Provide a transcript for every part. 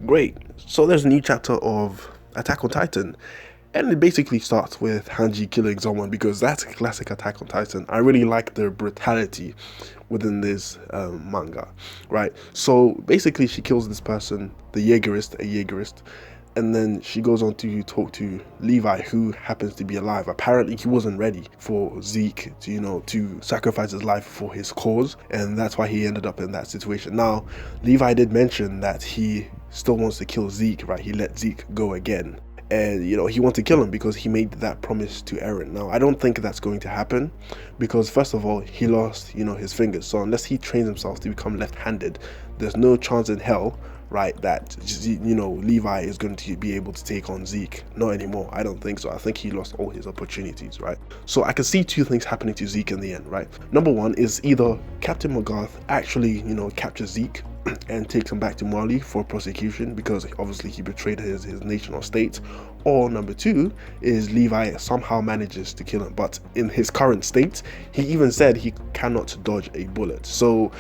Great. So there's a new chapter of Attack on Titan. And it basically starts with Hanji killing someone because that's a classic Attack on Titan. I really like the brutality within this manga, right? So basically, she kills this person, the Jaegerist, and then she goes on to talk to Levi, who happens to be alive. Apparently, he wasn't ready for Zeke to, to sacrifice his life for his cause, and that's why he ended up in that situation. Now, Levi did mention that he still wants to kill Zeke, right? He let Zeke go again. And he wants to kill him because he made that promise to Eren. Now I don't think that's going to happen, because first of all, he lost his fingers, so unless he trains himself to become left-handed, there's no chance in hell, right, that Levi is going to be able to take on Zeke. Not anymore. I don't think so. I think he lost all his opportunities, right? So I can see two things happening to Zeke in the end, right? Number one is either Captain McGarth actually captures Zeke and takes him back to Marley for prosecution, because obviously he betrayed his nation or state. Or number two is Levi somehow manages to kill him, but in his current state, he even said he cannot dodge a bullet. So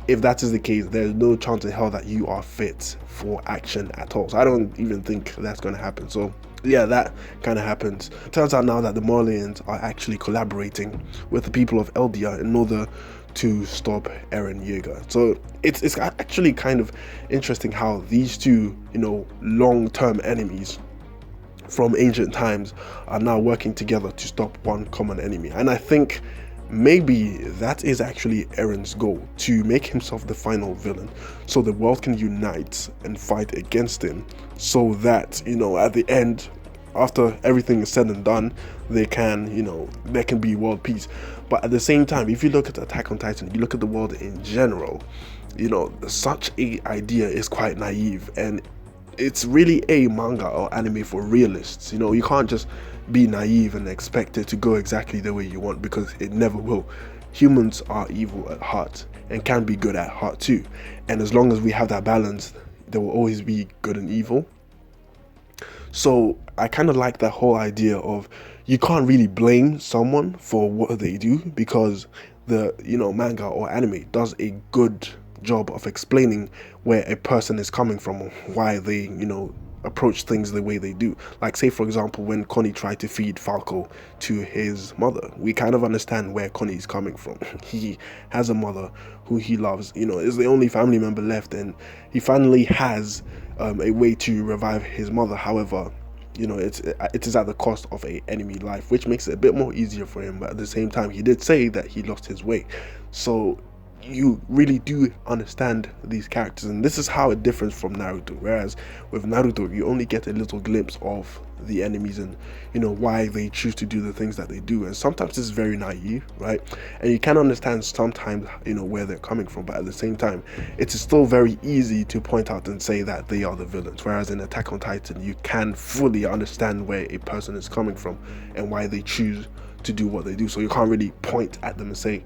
if that is the case, there's no chance in hell that you are fit for action at all. So I don't even think that's going to happen. So yeah, that kind of happens. It turns out now that the Marleyans are actually collaborating with the people of Eldia in order to stop Eren Yeager. So it's actually kind of interesting how these two, long-term enemies from ancient times are now working together to stop one common enemy. And I think maybe that is actually Eren's goal, to make himself the final villain, so the world can unite and fight against him, so that, at the end, after everything is said and done, they can, there can be world peace. But at the same time, if you look at Attack on Titan, you look at the world in general, such a idea is quite naive, and it's really a manga or anime for realists. You can't just be naive and expect it to go exactly the way you want, because it never will. Humans are evil at heart and can be good at heart too. And as long as we have that balance, there will always be good and evil. So I kind of like that whole idea of, you can't really blame someone for what they do, because the manga or anime does a good job of explaining where a person is coming from, or why they approach things the way they do. Like, say for example, when Connie tried to feed Falco to his mother, we kind of understand where Connie is coming from. He has a mother who he loves, is the only family member left, and he finally has a way to revive his mother. However, it is at the cost of a enemy life, which makes it a bit more easier for him. But at the same time, he did say that he lost his way. So you really do understand these characters, and this is how it differs from Naruto. Whereas with Naruto, you only get a little glimpse of the enemies and why they choose to do the things that they do, and sometimes it's very naive, right? And you can understand sometimes where they're coming from, but at the same time, it's still very easy to point out and say that they are the villains. Whereas in Attack on Titan, you can fully understand where a person is coming from and why they choose to do what they do. So you can't really point at them and say,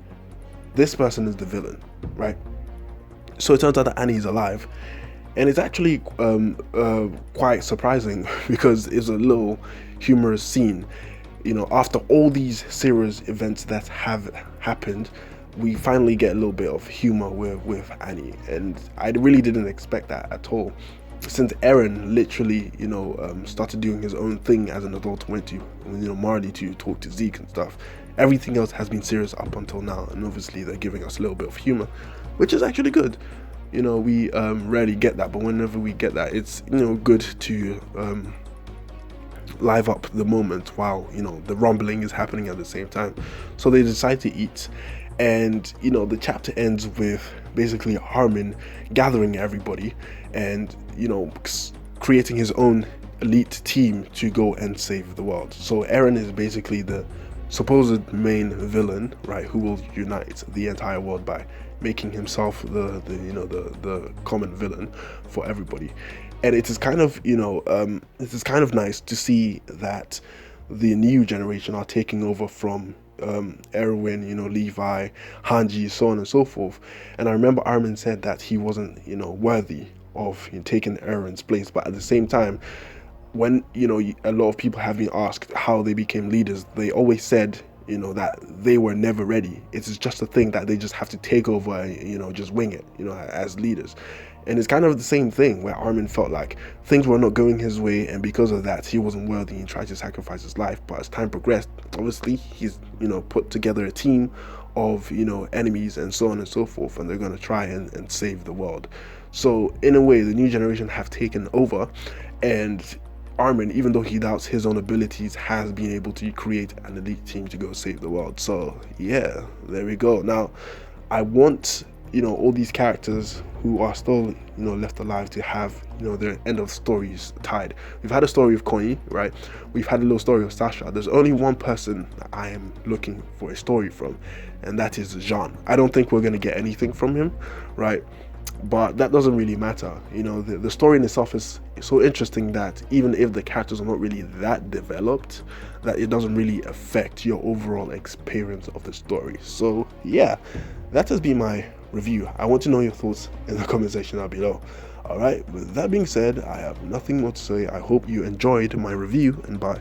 this person is the villain, right? So it turns out that Annie is alive, and it's actually quite surprising because it's a little humorous scene. After all these serious events that have happened, we finally get a little bit of humor with Annie, and I really didn't expect that at all. Since Eren literally, started doing his own thing as an adult, went to, Marley to talk to Zeke and stuff, everything else has been serious up until now, and obviously they're giving us a little bit of humor, which is actually good. We rarely get that, but whenever we get that, it's good to live up the moment while the rumbling is happening at the same time. So they decide to eat, and the chapter ends with basically Harmon gathering everybody and creating his own elite team to go and save the world. So Eren is basically the supposed main villain, right, who will unite the entire world by making himself the common villain for everybody. And it is kind of nice to see that the new generation are taking over from Erwin, Levi, Hanji, so on and so forth. And I remember Armin said that he wasn't worthy of taking Eren's place, but at the same time, when a lot of people have been asked how they became leaders, they always said that they were never ready. It's just a thing that they just have to take over and just wing it as leaders. And it's kind of the same thing where Armin felt like things were not going his way, and because of that, he wasn't worthy and tried to sacrifice his life. But as time progressed, obviously, he's, put together a team of, enemies and so on and so forth, and they're going to try and save the world. So, in a way, the new generation have taken over, and Armin, even though he doubts his own abilities, has been able to create an elite team to go save the world. So, yeah, there we go. Now, I want all these characters who are still left alive to have their end of stories tied. We've had a story of Connie, right? We've had a little story of Sasha. There's only one person that I am looking for a story from, and that is Jean. I don't think we're going to get anything from him, right? But that doesn't really matter. The story in itself is so interesting that even if the characters are not really that developed, that it doesn't really affect your overall experience of the story. So yeah, that has been my review. I want to know your thoughts in the comment section down below. Alright, with that being said, I have nothing more to say. I hope you enjoyed my review, and bye.